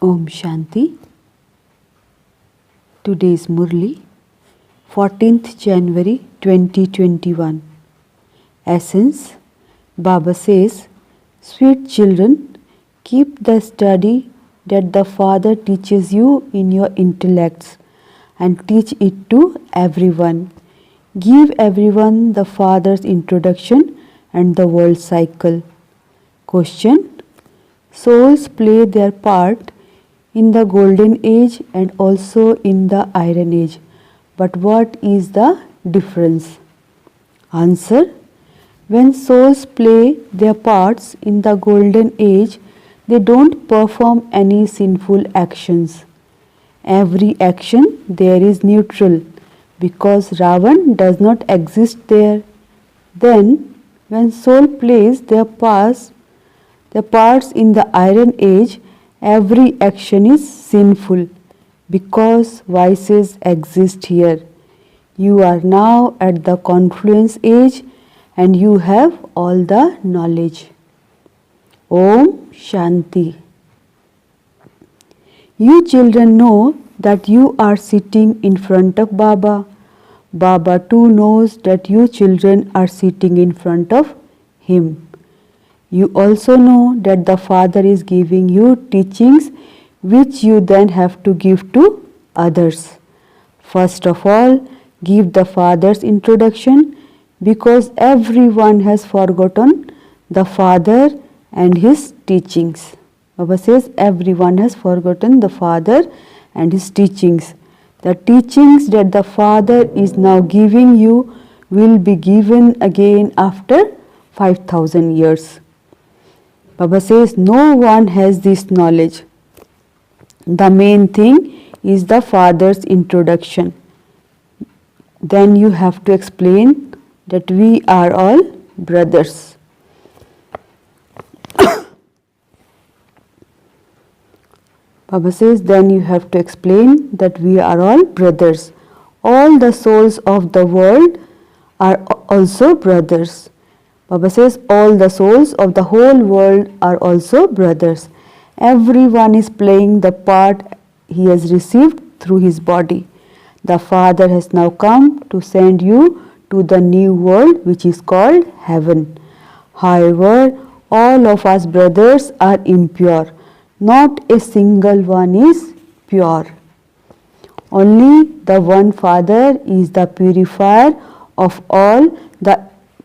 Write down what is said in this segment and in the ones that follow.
Om Shanti. Today's Murli, 14th January 2021. Essence. Baba says, sweet children, keep the study that the Father teaches you in your intellects and teach it to everyone. Give everyone the Father's introduction and the world cycle. Question. Souls play their part in the golden age and also in the iron age. But what is the difference? Answer. When souls play their parts in the golden age, they don't perform any sinful actions. Every action there is neutral because Ravan does not exist there. Then, when soul plays their parts in the iron age, every action is sinful because vices exist here. You are now at the confluence age and you have all the knowledge. Om Shanti. You children know that you are sitting in front of Baba. Baba too knows that you children are sitting in front of him. You also know that the Father is giving you teachings which you then have to give to others. First of all, give the Father's introduction because everyone has forgotten the Father and his teachings. Baba says everyone has forgotten the Father and his teachings. The teachings that the Father is now giving you will be given again after 5,000 years. Baba says no one has this knowledge. The main thing is the Father's introduction. Then you have to explain that we are all brothers. Baba says then you have to explain that we are all brothers. All the souls of the world are also brothers. Baba says all the souls of the whole world are also brothers. Everyone is playing the part he has received through his body. The Father has now come to send you to the new world which is called heaven. However, all of us brothers are impure. Not a single one is pure. Only the one Father is the purifier of all.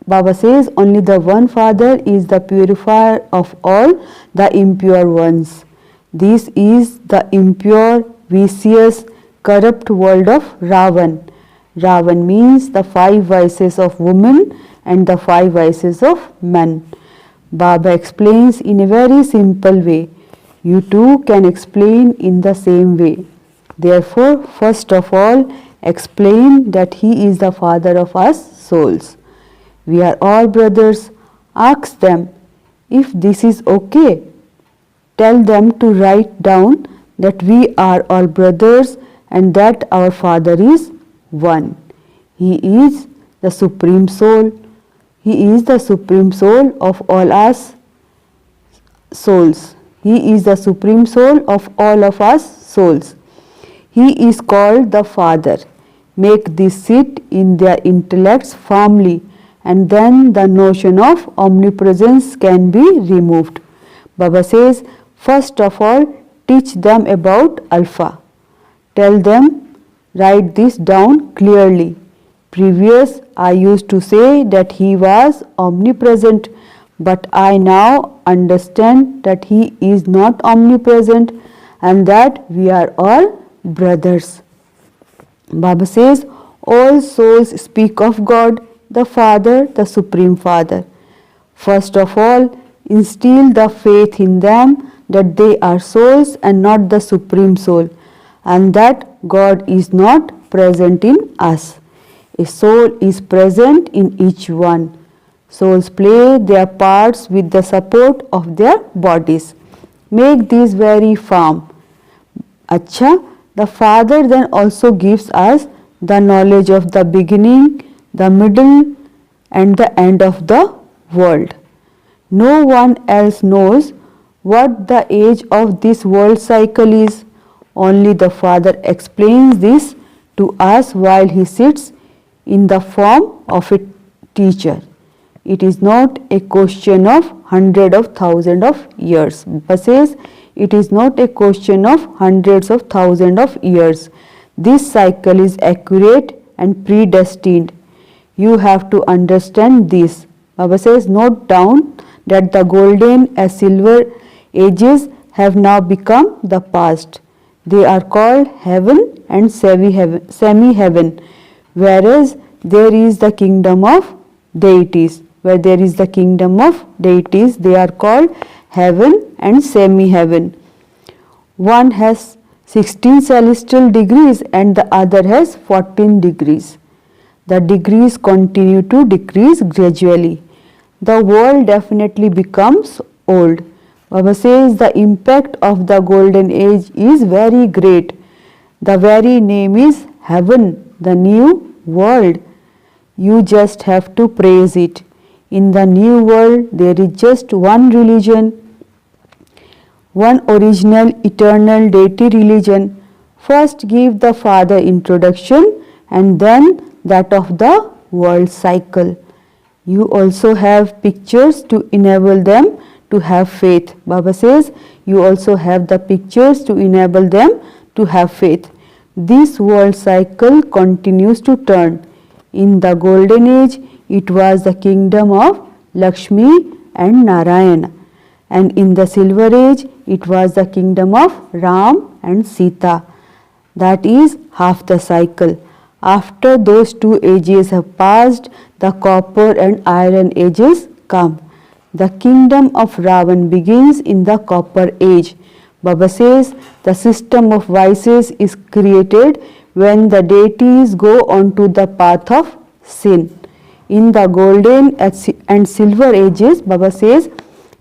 Baba says only the one Father is the purifier of all the impure ones. This is the impure, vicious, corrupt world of Ravan. Ravan means the 5 vices of women and the 5 vices of men. Baba explains in a very simple way. You too can explain in the same way. Therefore, first of all, explain that he is the Father of us souls. We are all brothers. Ask them if this is okay. Tell them to write down that we are all brothers and that our Father is one. He is the Supreme Soul. He is the Supreme Soul of all us souls. He is the Supreme Soul of all of us souls. He is called the Father. Make this sit in their intellects firmly, and then the notion of omnipresence can be removed. Baba says, first of all, teach them about Alpha. Tell them, write this down clearly. Previous, I used to say that he was omnipresent, but I now understand that he is not omnipresent and that we are all brothers. Baba says, all souls speak of God, the Father, the Supreme Father. First of all, instill the faith in them that they are souls and not the Supreme Soul, and that God is not present in us. A soul is present in each one. Souls play their parts with the support of their bodies. Make this very firm. Acha, the Father then also gives us the knowledge of the beginning, the middle and the end of the world. No one else knows what the age of this world cycle is. Only the Father explains this to us while he sits in the form of a teacher. It is not a question of hundred of thousand of years. Baba says it is not a question of hundreds of thousand of years. This cycle is accurate and predestined. You have to understand this. Baba says, note down that the golden and silver ages have now become the past. They are called heaven and semi-heaven, whereas there is the kingdom of deities. Where there is the kingdom of deities, they are called heaven and semi-heaven. One has 16 celestial degrees and the other has 14 degrees. The degrees continue to decrease gradually. The world definitely becomes old. Baba says the impact of the golden age is very great. The very name is heaven, the new world. You just have to praise it. In the new world, there is just one religion, one original eternal deity religion. First give the Father introduction and then that of the world cycle. You also have pictures to enable them to have faith. Baba says you also have the pictures to enable them to have faith. This world cycle continues to turn. In the golden age, it was the kingdom of Lakshmi and Narayana, and in the silver age, it was the kingdom of Ram and Sita. That is half the cycle. After those two ages have passed, the copper and iron ages come. The kingdom of Ravan begins in the copper age. Baba says the system of vices is created when the deities go onto the path of sin. In the golden and silver ages, Baba says,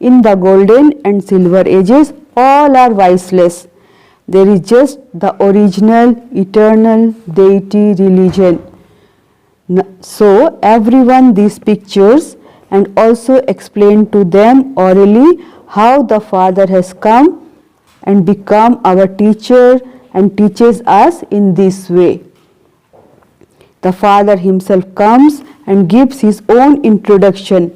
in the golden and silver ages, all are viceless. There is just the original eternal deity religion. So everyone these pictures and also explain to them orally how the Father has come and become our teacher and teaches us in this way. The Father himself comes and gives his own introduction.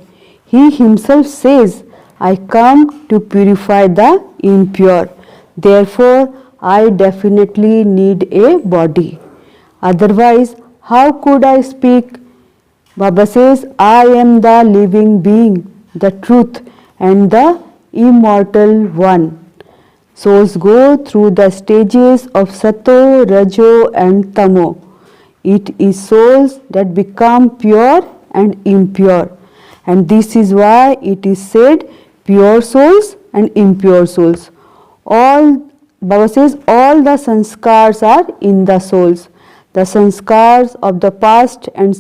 He himself says, I come to purify the impure. Therefore, I definitely need a body. Otherwise, how could I speak? Baba says, I am the living being, the truth and the immortal one. Souls go through the stages of Sato, Rajo and Tamo. It is souls that become pure and impure. And this is why it is said pure souls and impure souls. Baba says all the sanskars are in the souls. The sanskars of the past and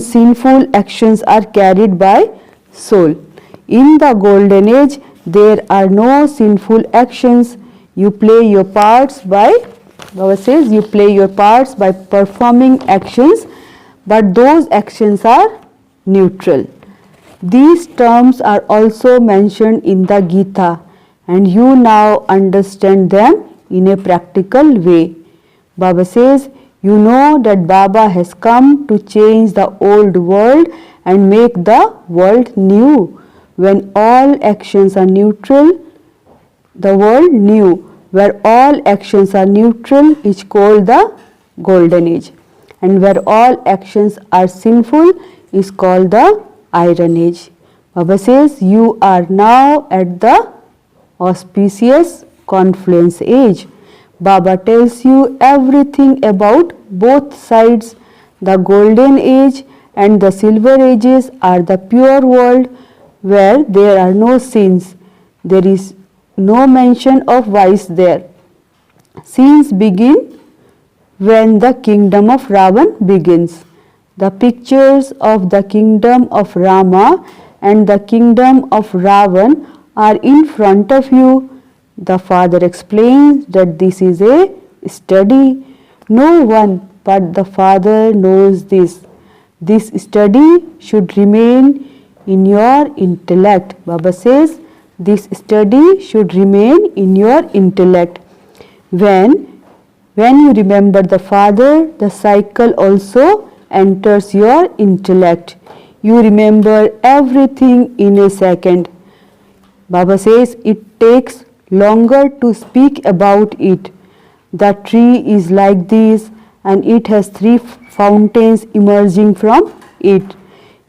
sinful actions are carried by soul. In the golden age, there are no sinful actions. You play your parts by, Baba says, you play your parts by performing actions, but those actions are neutral. These terms are also mentioned in the Gita, and you now understand them in a practical way. Baba says, you know that Baba has come to change the old world and make the world new. When all actions are neutral, the world new. Where all actions are neutral is called the golden age. And where all actions are sinful is called the iron age. Baba says you are now at the auspicious confluence age. Baba tells you everything about both sides. The golden age and the silver ages are the pure world where there are no sins. There is no mention of vice there. Sins begin when the kingdom of Ravan begins. The pictures of the kingdom of Rama and the kingdom of Ravan are in front of you. The Father explains that this is a study. No one but the Father knows this. This study should remain in your intellect. Baba says this study should remain in your intellect. When you remember the Father, the cycle also enters your intellect. You remember everything in a second. Baba says it takes longer to speak about it. The tree is like this and it has 3 fountains emerging from it.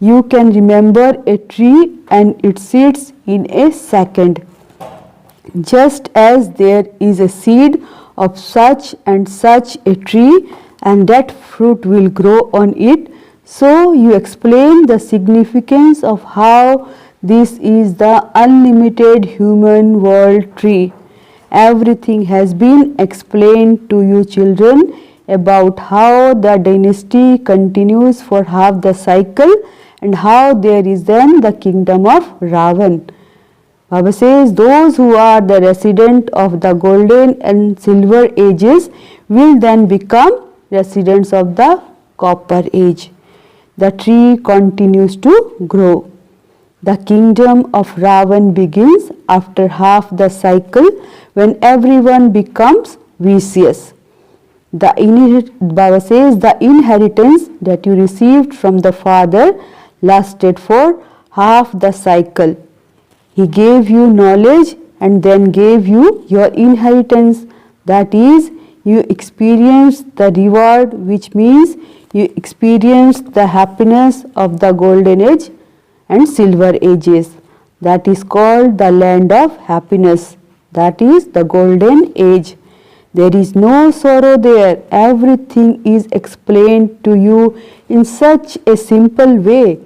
You can remember a tree and its seeds in a second. Just as there is a seed of such and such a tree and that fruit will grow on it, so you explain the significance of how this is the unlimited human world tree. Everything has been explained to you children about how the dynasty continues for half the cycle and how there is then the kingdom of Ravan. Baba says those who are the resident of the golden and silver ages will then become residents of the copper age. The tree continues to grow. The kingdom of Ravan begins after half the cycle when everyone becomes vicious. Baba says the inheritance that you received from the Father lasted for half the cycle. He gave you knowledge and then gave you your inheritance. That is, you experienced the reward, which means you experienced the happiness of the golden age and silver ages. That is called the land of happiness. That is the golden age. There is no sorrow there. Everything is explained to you in such a simple way.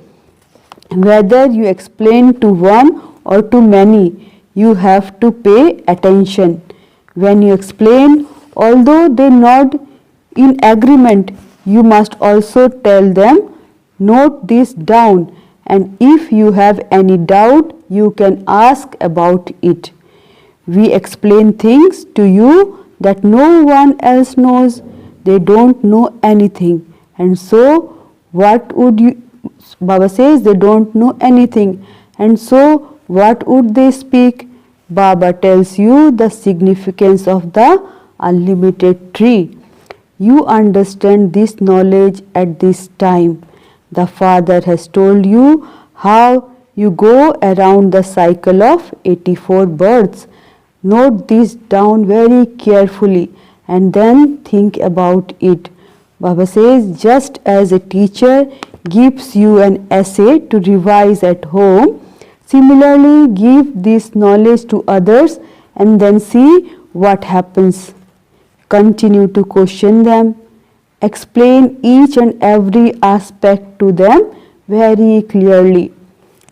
Whether you explain to one or to many, you have to pay attention. When you explain, although they nod in agreement, you must also tell them, note this down, and if you have any doubt, you can ask about it. We explain things to you that no one else knows. They don't know anything. And so, what would you, Baba says they don't know anything. And so, what would they speak? Baba tells you the significance of the unlimited tree. You understand this knowledge at this time. The Father has told you how you go around the cycle of 84 births. Note this down very carefully and then think about it. Baba says just as a teacher gives you an essay to revise at home, similarly give this knowledge to others and then see what happens. Continue to question them. Explain each and every aspect to them very clearly.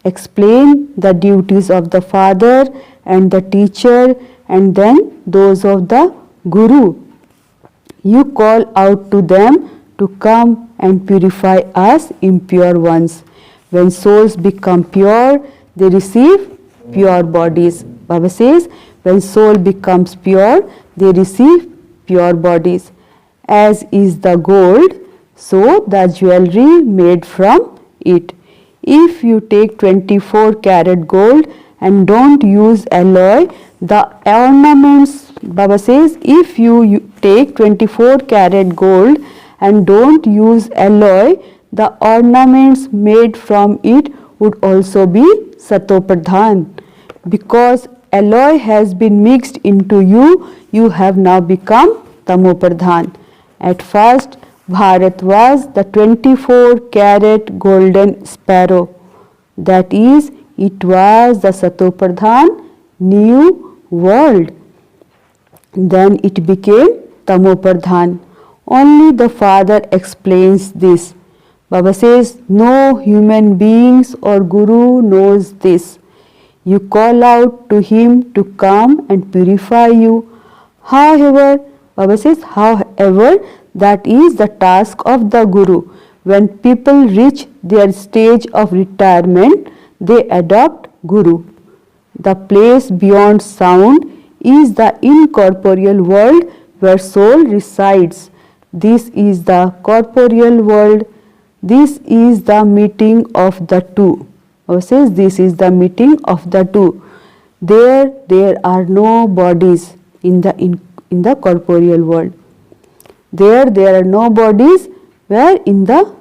Explain the duties of the Father and the teacher and then those of the Guru. You call out to them to come and purify us impure ones. When souls become pure, they receive pure bodies. Baba says, when soul becomes pure, they receive pure bodies. As is the gold, so the jewelry made from it. If you take 24 karat gold and don't use alloy, the ornaments, Baba says, if you take 24 karat gold and don't use alloy, the ornaments made from it would also be satopradhan. Because alloy has been mixed into you, you have now become tamopradhan. At first, Bharat was the 24 karat golden sparrow. That is, it was the satopradhan new world. Then it became tamopradhan. Only the Father explains this. Baba says, no human beings or Guru knows this. You call out to him to come and purify you. However, Baba says, however, that is the task of the Guru. When people reach their stage of retirement, they adopt Guru. The place beyond sound is the incorporeal world where soul resides. This is the corporeal world. This is the meeting of the two. Baba says this is the meeting of the two. There are no bodies in the corporeal world. There are no bodies where in the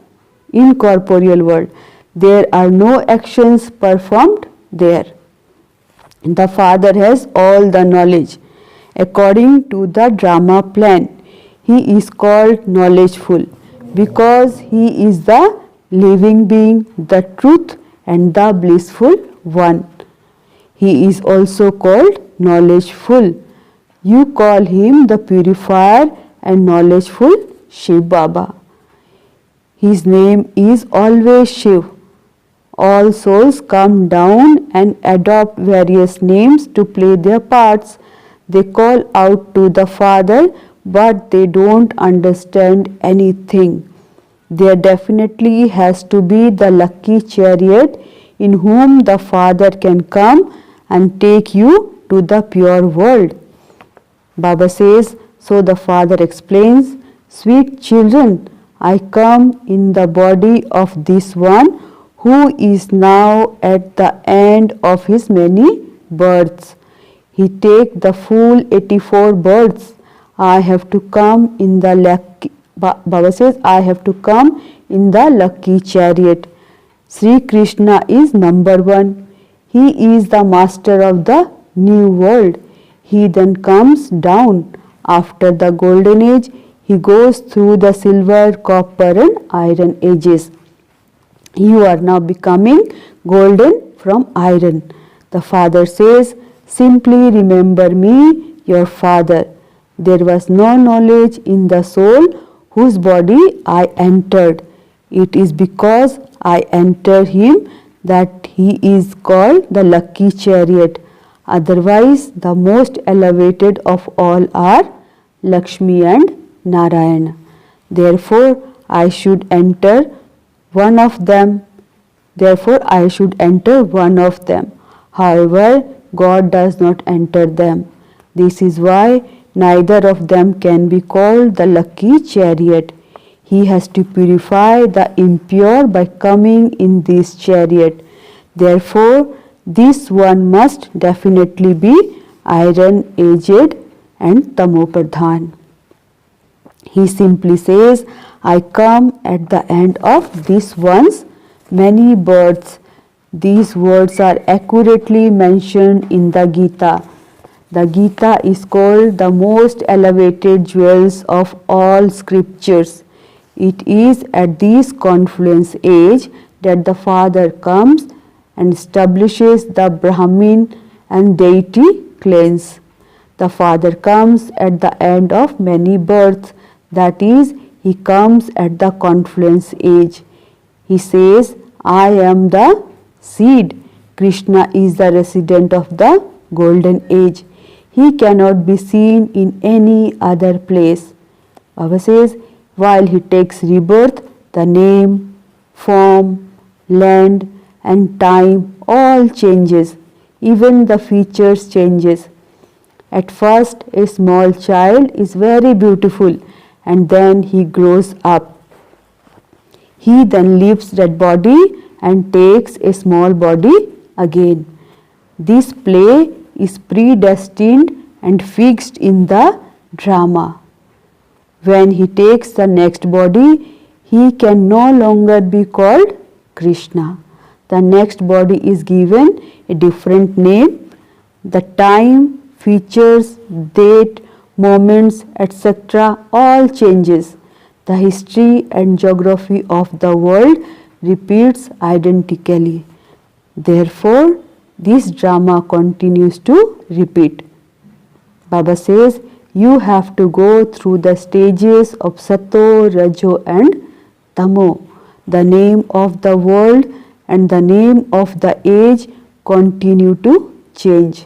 incorporeal world. There are no actions performed there. The Father has all the knowledge. According to the drama plan, He is called knowledgeful because He is the living being, the truth and the blissful one. He is also called knowledgeful. You call Him the purifier and knowledgeful Shiv Baba. His name is always Shiv. All souls come down and adopt various names to play their parts. They call out to the Father, but they don't understand anything. There definitely has to be the lucky chariot in whom the Father can come and take you to the pure world. Baba says, so the Father explains, sweet children, I come in the body of this one who is now at the end of his many births. He take the full 84 births. I have to come in the lucky, Baba says, I have to come in the lucky chariot. Sri Krishna is number one. He is the master of the new world. He then comes down. After the golden age, he goes through the silver, copper and iron ages. You are now becoming golden from iron. The Father says, simply remember me, your Father. There was no knowledge in the soul whose body I entered. It is because I entered him that he is called the lucky chariot. Otherwise, the most elevated of all are Lakshmi and Narayana. Therefore, I should enter one of them. However, God does not enter them. This is why neither of them can be called the lucky chariot. He has to purify the impure by coming in this chariot. Therefore, this one must definitely be iron aged and tamopradhan. He simply says, I come at the end of this one's many births. These words are accurately mentioned in the Gita. The Gita is called the most elevated jewels of all scriptures. It is at this confluence age that the Father comes and establishes the Brahmin and deity claims. The Father comes at the end of many births, that is, he comes at the confluence age. He says, I am the seed. Krishna is the resident of the golden age. He cannot be seen in any other place. Baba says, while he takes rebirth, the name, form, land and time all changes. Even the features changes. At first, a small child is very beautiful and then he grows up. He then leaves that body and takes a small body again. This play is predestined and fixed in the drama. When he takes the next body, he can no longer be called Krishna. The next body is given a different name. The time, features, date, moments, etc. all changes. The history and geography of the world repeats identically. Therefore, this drama continues to repeat. Baba says, you have to go through the stages of Sato, Rajo and Tamo. The name of the world and the name of the age continue to change.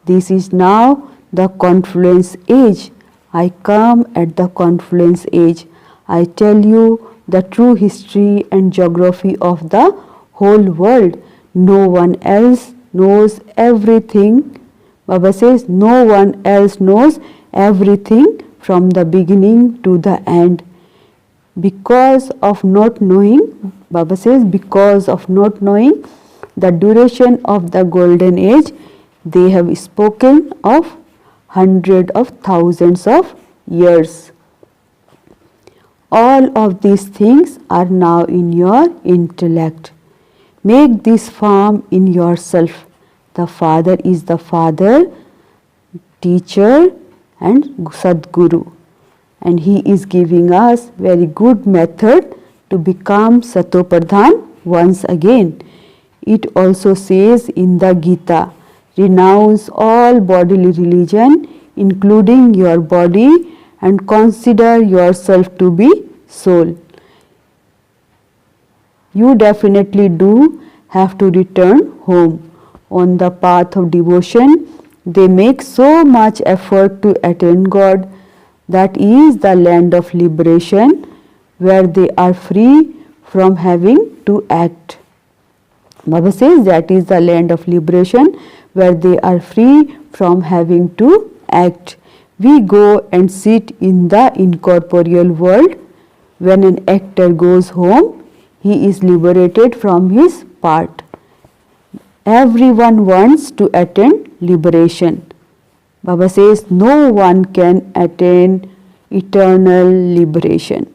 This is now the confluence age. I come at the confluence age. I tell you the true history and geography of the whole world. No one else knows everything. Baba says, no one else knows everything from the beginning to the end. Because of not knowing, Baba says, because of not knowing, the duration of the golden age, they have spoken of hundreds of thousands of years. All of these things are now in your intellect. Make this firm in yourself. The Father is the Father, Teacher and Sadguru. And He is giving us very good method to become Satopradhan once again. It also says in the Gita, renounce all bodily religion, including your body, and consider yourself to be soul. You definitely do have to return home. On the path of devotion, they make so much effort to attain God. That is the land of liberation, where they are free from having to act. Baba says that is the land of liberation, where they are free from having to act. We go and sit in the incorporeal world. When an actor goes home, he is liberated from his part. Everyone wants to attain liberation. Baba says no one can attain eternal liberation.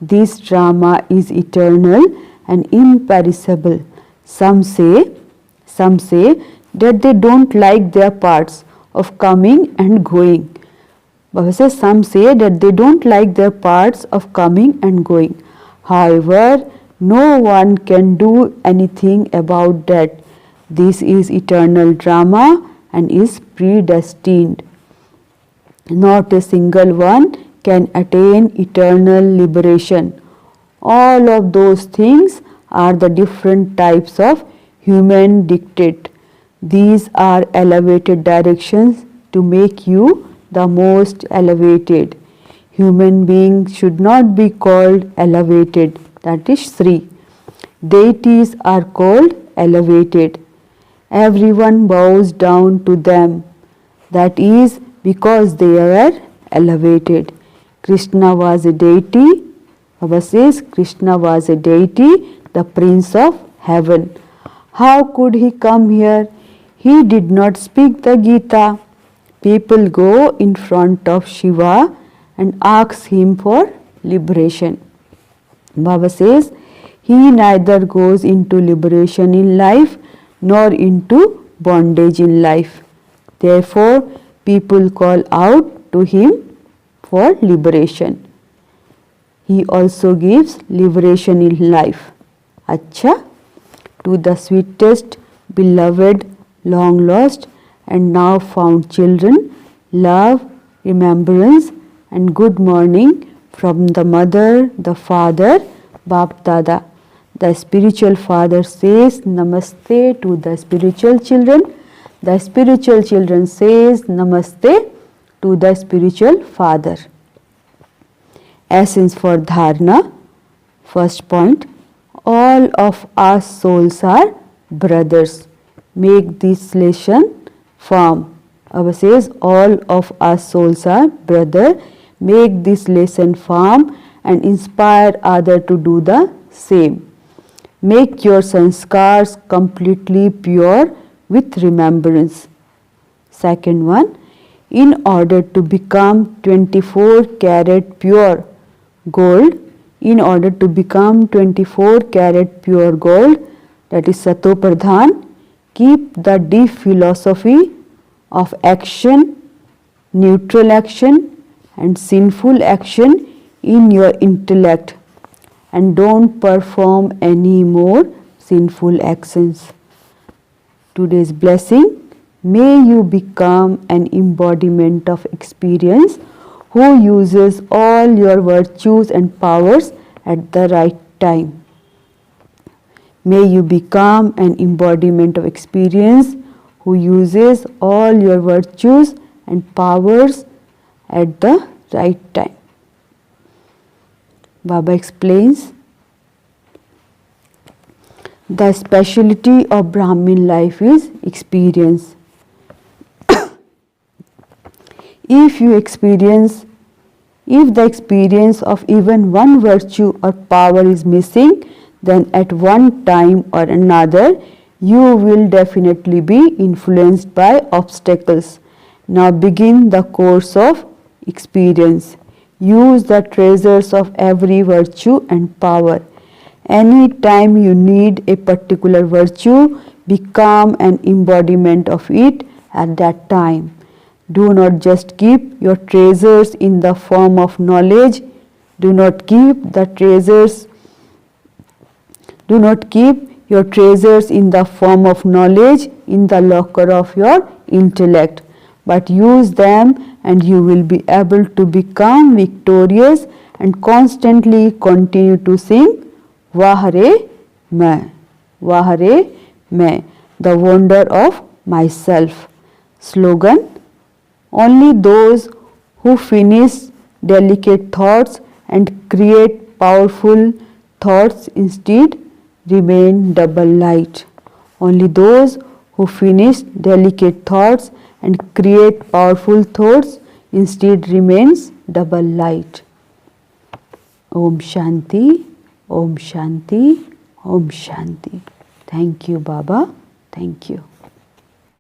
This drama is eternal and imperishable. Some say that they don't like their parts of coming and going. Baba says some say that they don't like their parts of coming and going. However, no one can do anything about that. This is eternal drama and is predestined. Not a single one can attain eternal liberation. All of those things are the different types of human dictate. These are elevated directions to make you the most elevated. Human beings should not be called elevated. That is Sri. Deities are called elevated. Everyone bows down to them. That is because they were elevated. Krishna was a deity. Baba says Krishna was a deity, the Prince of Heaven. How could he come here? He did not speak the Gita. People go in front of Shiva and ask him for liberation. Baba says he neither goes into liberation in life nor into bondage in life. Therefore, people call out to him for liberation. He also gives liberation in life. Acha, to the sweetest, beloved, long lost and now found children, love, remembrance and good morning from the mother, the father, Bap Dada. The spiritual father says Namaste to the spiritual children. The spiritual children says Namaste to the spiritual father. Essence for Dharana. First point, all of us souls are brothers. Make this lesson firm. Baba says all of us souls are brother. Make this lesson firm and inspire others to do the same. Make your sanskars completely pure with remembrance. Second one, in order to become 24 karat pure gold, in order to become 24 karat pure gold, that is Satopradhan, keep the deep philosophy of action, neutral action and sinful action in your intellect and don't perform any more sinful actions. Today's blessing, may you become an embodiment of experience who uses all your virtues and powers at the right time. May you become an embodiment of experience who uses all your virtues and powers at the right time. Baba explains, the speciality of Brahmin life is experience. If the experience of even one virtue or power is missing, then at one time or another You will definitely be influenced by obstacles. Now begin the course of experience. Use the treasures of every virtue and power. Any time you need a particular virtue, become an embodiment of it at that time. Do not just keep your treasures in the form of knowledge. Do not keep the treasures. Do not keep your treasures in the form of knowledge in the locker of your intellect, but use them and you will be able to become victorious and constantly continue to sing Vahare Main, Vahare Main, the wonder of myself. Slogan: only those who finish delicate thoughts and create powerful thoughts instead remain double light. Only those who finish delicate thoughts and create powerful thoughts instead remains double light. Om Shanti, Om Shanti, Om Shanti. Thank you, Baba. Thank you.